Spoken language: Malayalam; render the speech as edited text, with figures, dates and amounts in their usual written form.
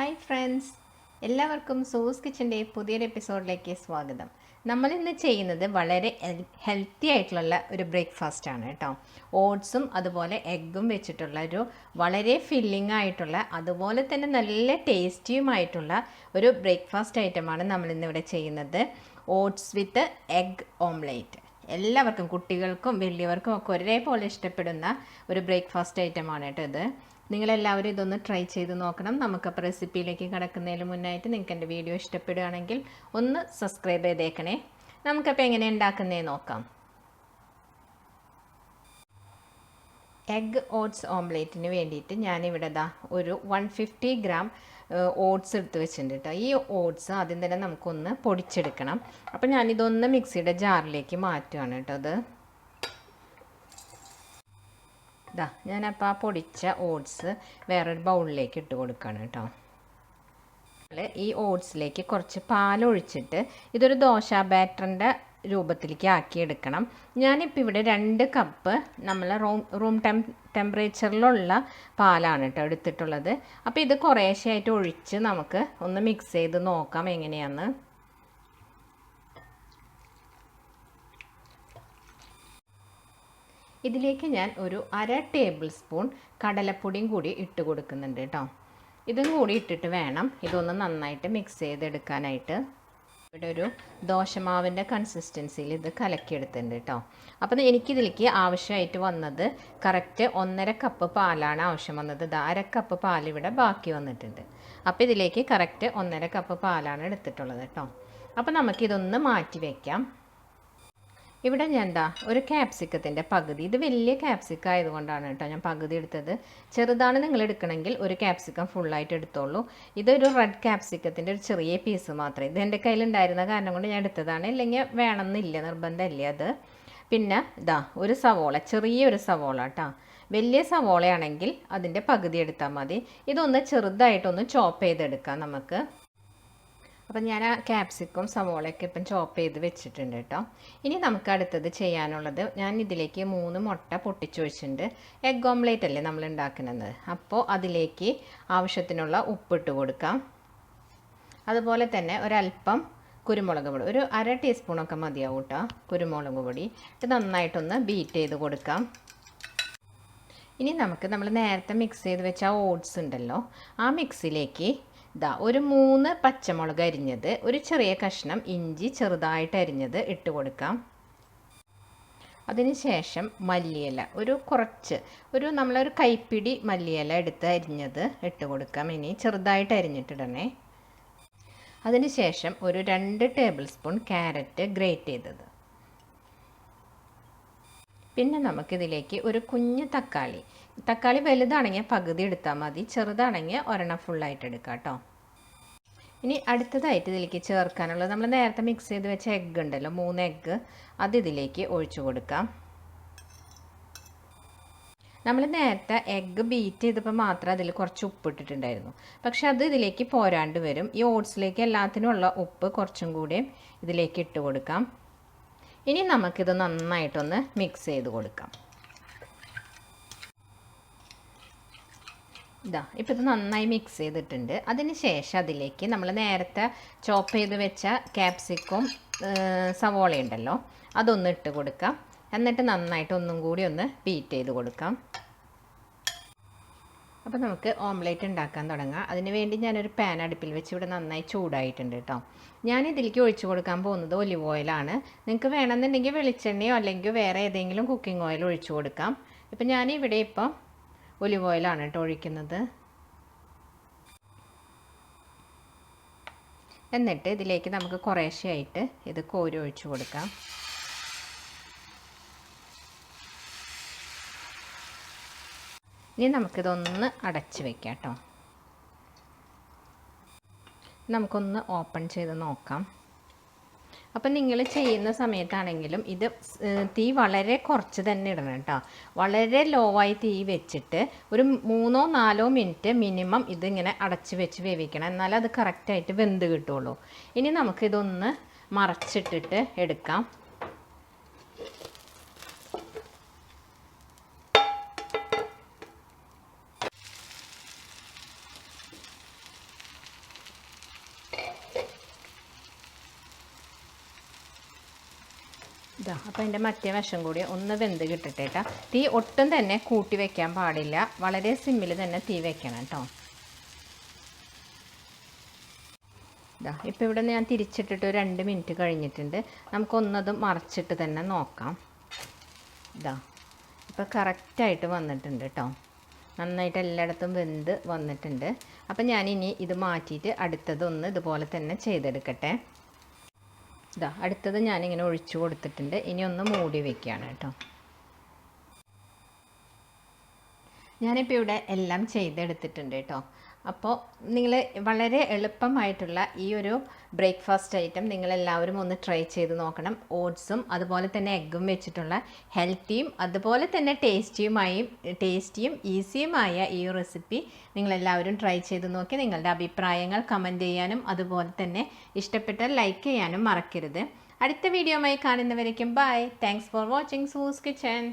ഹായ് ഫ്രണ്ട്സ്, എല്ലാവർക്കും സൂസ് കിച്ചൻ്റെ പുതിയൊരു എപ്പിസോഡിലേക്ക് സ്വാഗതം. നമ്മളിന്ന് ചെയ്യുന്നത് വളരെ ഹെൽത്തി ആയിട്ടുള്ള ഒരു ബ്രേക്ക്ഫാസ്റ്റാണ് കേട്ടോ. ഓട്സും അതുപോലെ എഗ്ഗും വെച്ചിട്ടുള്ള ഒരു വളരെ ഫില്ലിംഗ് ആയിട്ടുള്ള അതുപോലെ തന്നെ നല്ല ടേസ്റ്റിയുമായിട്ടുള്ള ഒരു ബ്രേക്ക്ഫാസ്റ്റ് ഐറ്റമാണ് നമ്മളിന്നിവിടെ ചെയ്യുന്നത്. ഓട്സ് വിത്ത് എഗ് ഓംലേറ്റ്. എല്ലാവർക്കും, കുട്ടികൾക്കും വലിയവർക്കും ഒക്കെ ഒരേപോലെ ഇഷ്ടപ്പെടുന്ന ഒരു ബ്രേക്ക്ഫാസ്റ്റ് ഐറ്റമാണ് കേട്ടോ ഇത്. നിങ്ങളെല്ലാവരും ഇതൊന്ന് ട്രൈ ചെയ്ത് നോക്കണം. നമുക്കപ്പോൾ റെസിപ്പിയിലേക്ക് കടക്കുന്നതിന് മുന്നായിട്ട് നിങ്ങൾക്ക് എൻ്റെ വീഡിയോ ഇഷ്ടപ്പെടുകയാണെങ്കിൽ ഒന്ന് സബ്സ്ക്രൈബ് ചെയ്തേക്കണേ. നമുക്കപ്പോൾ എങ്ങനെ ഉണ്ടാക്കുന്നതെന്ന് നോക്കാം. എഗ് ഓട്സ് ഓംലേറ്റിന് വേണ്ടിയിട്ട് ഞാനിവിടെ ഒരു 150 ഗ്രാം ഓട്സ് എടുത്ത് വെച്ചിട്ടുണ്ട് കേട്ടോ. ഈ ഓട്സ് ആദ്യം തന്നെ നമുക്കൊന്ന് പൊടിച്ചെടുക്കണം. അപ്പോൾ ഞാനിതൊന്ന് മിക്സിയുടെ ജാറിലേക്ക് മാറ്റുകയാണ് കേട്ടോ. ഞാനപ്പോൾ ആ പൊടിച്ച ഓട്സ് വേറൊരു ബൗളിലേക്ക് ഇട്ട് കൊടുക്കുകയാണ് കേട്ടോ. ഈ ഓട്സിലേക്ക് കുറച്ച് പാലൊഴിച്ചിട്ട് ഇതൊരു ദോശ ബാറ്ററിൻ്റെ രൂപത്തിലേക്ക് ആക്കിയെടുക്കണം. ഞാനിപ്പോൾ ഇവിടെ 2 കപ്പ് നമ്മൾ റൂം ടെമ്പറേച്ചറിലുള്ള പാലാണ് കേട്ടോ എടുത്തിട്ടുള്ളത്. അപ്പോൾ ഇത് കുറേശ്ശെയായിട്ട് ഒഴിച്ച് നമുക്ക് ഒന്ന് മിക്സ് ചെയ്ത് നോക്കാം എങ്ങനെയാണെന്ന്. ഇതിലേക്ക് ഞാൻ ഒരു 1/2 ടേബിൾ സ്പൂൺ കടലപ്പൊടിയും കൂടി ഇട്ട് കൊടുക്കുന്നുണ്ട് കേട്ടോ. ഇതും കൂടി ഇട്ടിട്ട് വേണം ഇതൊന്ന് നന്നായിട്ട് മിക്സ് ചെയ്തെടുക്കാനായിട്ട്. ഇവിടെ ഒരു ദോശമാവിൻ്റെ കൺസിസ്റ്റൻസിയിൽ ഇത് കലക്കിയെടുത്തിട്ടുണ്ട് കേട്ടോ. അപ്പം എനിക്കിതിലേക്ക് ആവശ്യമായിട്ട് വന്നത് കറക്റ്റ് 1.5 കപ്പ് പാലാണ് ആവശ്യം വന്നത്. 1/2 കപ്പ് പാലിവിടെ ബാക്കി വന്നിട്ടുണ്ട്. അപ്പോൾ ഇതിലേക്ക് കറക്റ്റ് 1.5 കപ്പ് പാലാണ് എടുത്തിട്ടുള്ളത് കേട്ടോ. അപ്പോൾ നമുക്കിതൊന്ന് മാറ്റി വയ്ക്കാം. ഇവിടെ ഞാൻ ഒരു ക്യാപ്സിക്കത്തിൻ്റെ പകുതി, ഇത് വലിയ ക്യാപ്സിക്കം ആയതുകൊണ്ടാണ് കേട്ടോ ഞാൻ പകുതി എടുത്തത്. ചെറുതാണ് നിങ്ങൾ എടുക്കണമെങ്കിൽ ഒരു ക്യാപ്സിക്കം ഫുള്ളായിട്ട് എടുത്തോളൂ. ഇതൊരു റെഡ് ക്യാപ്സിക്കത്തിൻ്റെ ഒരു ചെറിയ പീസ് മാത്രമേ, ഇത് എൻ്റെ കയ്യിലുണ്ടായിരുന്ന കാരണം കൊണ്ട് ഞാൻ എടുത്തതാണ്. ഇല്ലെങ്കിൽ വേണമെന്നില്ല, നിർബന്ധമില്ല അത്. പിന്നെ ഒരു സവോള, ചെറിയൊരു സവോള കേട്ടോ. വലിയ സവോളയാണെങ്കിൽ അതിൻ്റെ പകുതി എടുത്താൽ മതി. ഇതൊന്ന് ചെറുതായിട്ടൊന്ന് ചോപ്പ് ചെയ്തെടുക്കാം നമുക്ക്. അപ്പം ഞാൻ ആ ക്യാപ്സിക്കും സവോളയൊക്കെ ഇപ്പം ചോപ്പ് ചെയ്ത് വെച്ചിട്ടുണ്ട് കേട്ടോ. ഇനി നമുക്ക് അടുത്തത് ചെയ്യാനുള്ളത്, ഞാൻ ഇതിലേക്ക് 3 മുട്ട പൊട്ടിച്ചൊഴിച്ചിട്ടുണ്ട്. എഗ് ഓംലേറ്റ് അല്ലേ നമ്മൾ ഉണ്ടാക്കുന്നത്. അപ്പോൾ അതിലേക്ക് ആവശ്യത്തിനുള്ള ഉപ്പിട്ട് കൊടുക്കാം. അതുപോലെ തന്നെ ഒരല്പം കുരുമുളക് പൊടി, ഒരു 1/2 ടീസ്പൂണൊക്കെ മതിയാവും കേട്ടോ കുരുമുളക് പൊടി. ഇത് നന്നായിട്ടൊന്ന് ബീറ്റ് ചെയ്ത് കൊടുക്കാം. ഇനി നമ്മൾ നേരത്തെ മിക്സ് ചെയ്ത് വെച്ച ആ ഓട്സ് ഉണ്ടല്ലോ, ആ മിക്സിലേക്ക് ഒരു 3 പച്ചമുളക് അരിഞ്ഞത്, ഒരു ചെറിയ കഷ്ണം ഇഞ്ചി ചെറുതായിട്ട് അരിഞ്ഞത് ഇട്ട് കൊടുക്കാം. അതിനുശേഷം മല്ലിയില നമ്മളൊരു കൈപ്പിടി മല്ലിയില എടുത്ത് അരിഞ്ഞത് ഇട്ട് കൊടുക്കാം. ഇനി ചെറുതായിട്ട് അരിഞ്ഞിട്ടിടണേ. അതിനുശേഷം ഒരു 2 ടേബിൾ സ്പൂൺ ക്യാരറ്റ് ഗ്രേറ്റ് ചെയ്തത്. പിന്നെ നമുക്കിതിലേക്ക് ഒരു കുഞ്ഞ് തക്കാളി വലുതാണെങ്കിൽ പകുതി എടുത്താൽ മതി, ചെറുതാണെങ്കിൽ ഒരെണ്ണം ഫുള്ളായിട്ട് എടുക്കാം കേട്ടോ. ഇനി അടുത്തതായിട്ട് ഇതിലേക്ക് ചേർക്കാനുള്ളത്, നമ്മൾ നേരത്തെ മിക്സ് ചെയ്ത് വെച്ച എഗ്ഗ് ഉണ്ടല്ലോ, 3 എഗ്ഗ്, അത് ഇതിലേക്ക് ഒഴിച്ചു കൊടുക്കാം. നമ്മൾ നേരത്തെ എഗ്ഗ് ബീറ്റ് ചെയ്തപ്പോൾ മാത്രം അതിൽ കുറച്ച് ഉപ്പ് ഇട്ടിട്ടുണ്ടായിരുന്നു. പക്ഷെ അത് ഇതിലേക്ക് പോരാണ്ട് വരും. ഈ ഓട്സിലേക്ക് എല്ലാത്തിനുമുള്ള ഉപ്പ് കുറച്ചും കൂടി ഇതിലേക്ക് ഇട്ട് കൊടുക്കാം. ഇനി നമുക്കിത് നന്നായിട്ടൊന്ന് മിക്സ് ചെയ്ത് കൊടുക്കാം. ഇപ്പോൾ ഇത് നന്നായി മിക്സ് ചെയ്തിട്ടുണ്ട്. അതിന് ശേഷം അതിലേക്ക് നമ്മൾ നേരത്തെ ചോപ്പ് ചെയ്ത് വെച്ച ക്യാപ്സിക്കും സവോളയുണ്ടല്ലോ, അതൊന്ന് ഇട്ട് കൊടുക്കാം. എന്നിട്ട് നന്നായിട്ട് ഒന്നും കൂടി ഒന്ന് ബീറ്റ് ചെയ്ത് കൊടുക്കാം. അപ്പോൾ നമുക്ക് ഓംലേറ്റ് ഉണ്ടാക്കാൻ തുടങ്ങാം. അതിന് വേണ്ടി ഞാനൊരു പാൻ അടുപ്പിൽ വെച്ച് ഇവിടെ നന്നായി ചൂടായിട്ടുണ്ട് കേട്ടോ. ഞാനിതിലേക്ക് ഒഴിച്ചു കൊടുക്കാൻ പോകുന്നത് ഒലിവ് ഓയിലാണ്. നിങ്ങൾക്ക് വേണമെന്നുണ്ടെങ്കിൽ വെളിച്ചെണ്ണയോ അല്ലെങ്കിൽ വേറെ ഏതെങ്കിലും കുക്കിംഗ് ഓയിൽ ഒഴിച്ചു കൊടുക്കാം. ഇപ്പം ഞാനിവിടെ ഒലിവ് ഓയിലാണ് കേട്ടോ ഒഴിക്കുന്നത്. എന്നിട്ട് ഇതിലേക്ക് നമുക്ക് കുറേശ്ശെയായിട്ട് ഇത് കോരി ഒഴിച്ചു കൊടുക്കാം. ഇനി നമുക്കിതൊന്ന് അടച്ച് വയ്ക്കാം കേട്ടോ. നമുക്കൊന്ന് ഓപ്പൺ ചെയ്ത് നോക്കാം. അപ്പം നിങ്ങൾ ചെയ്യുന്ന സമയത്താണെങ്കിലും ഇത് തീ വളരെ കുറച്ച് തന്നെ ഇടണം കേട്ടോ. വളരെ ലോ ആയി തീ വെച്ചിട്ട് ഒരു 3-4 മിനിറ്റ് മിനിമം ഇതിങ്ങനെ അടച്ച് വെച്ച് വേവിക്കണം. എന്നാലും അത് കറക്റ്റായിട്ട് വെന്ത് കിട്ടുള്ളൂ. ഇനി നമുക്കിതൊന്ന് മറച്ചിട്ടിട്ട് എടുക്കാം. ഇതാ അപ്പോൾ അതിൻ്റെ മറ്റേ വശം കൂടി ഒന്ന് വെന്ത് കിട്ടട്ടെ കേട്ടോ. തീ ഒട്ടും തന്നെ കൂട്ടി വെക്കാൻ പാടില്ല, വളരെ സിമ്മിൽ തന്നെ തീ വെക്കണം കേട്ടോ. ഇതാ ഇപ്പോൾ ഇവിടെ ഞാൻ തിരിച്ചിട്ടിട്ട് 2 മിനിറ്റ് കഴിഞ്ഞിട്ടുണ്ട്. നമുക്കൊന്നതും മറിച്ചിട്ട് തന്നെ നോക്കാം. ഇതാ ഇപ്പോൾ കറക്റ്റായിട്ട് വന്നിട്ടുണ്ട് കേട്ടോ. നന്നായിട്ട് എല്ലായിടത്തും വെന്ത് വന്നിട്ടുണ്ട്. അപ്പം ഞാനിനി ഇത് മാറ്റിയിട്ട് അടുത്തതൊന്ന് ഇതുപോലെ തന്നെ ചെയ്തെടുക്കട്ടെ. ഇതാ അടുത്തത് ഞാനിങ്ങനെ ഒഴിച്ചു കൊടുത്തിട്ടുണ്ട്. ഇനി ഒന്ന് മൂടി വയ്ക്കുകയാണ് കേട്ടോ. ഞാനിപ്പോൾ ഇവിടെ എല്ലാം ചെയ്തെടുത്തിട്ടുണ്ട് കേട്ടോ. അപ്പോൾ നിങ്ങൾ വളരെ എളുപ്പമായിട്ടുള്ള ഈ ഒരു ബ്രേക്ക്ഫാസ്റ്റ് ഐറ്റം നിങ്ങളെല്ലാവരും ഒന്ന് ട്രൈ ചെയ്ത് നോക്കണം. ഓട്സും അതുപോലെ തന്നെ എഗ്ഗും വെച്ചിട്ടുള്ള ഹെൽത്തിയും അതുപോലെ തന്നെ ടേസ്റ്റിയും ഈസിയുമായ ഈ റെസിപ്പി നിങ്ങളെല്ലാവരും ട്രൈ ചെയ്ത് നോക്കി നിങ്ങളുടെ അഭിപ്രായങ്ങൾ കമൻറ്റ് ചെയ്യാനും അതുപോലെ തന്നെ ഇഷ്ടപ്പെട്ടാൽ ലൈക്ക് ചെയ്യാനും മറക്കരുത്. അടുത്ത വീഡിയോയുമായി കാണുന്നവരേക്കും bye. Thanks for watching Sue's kitchen.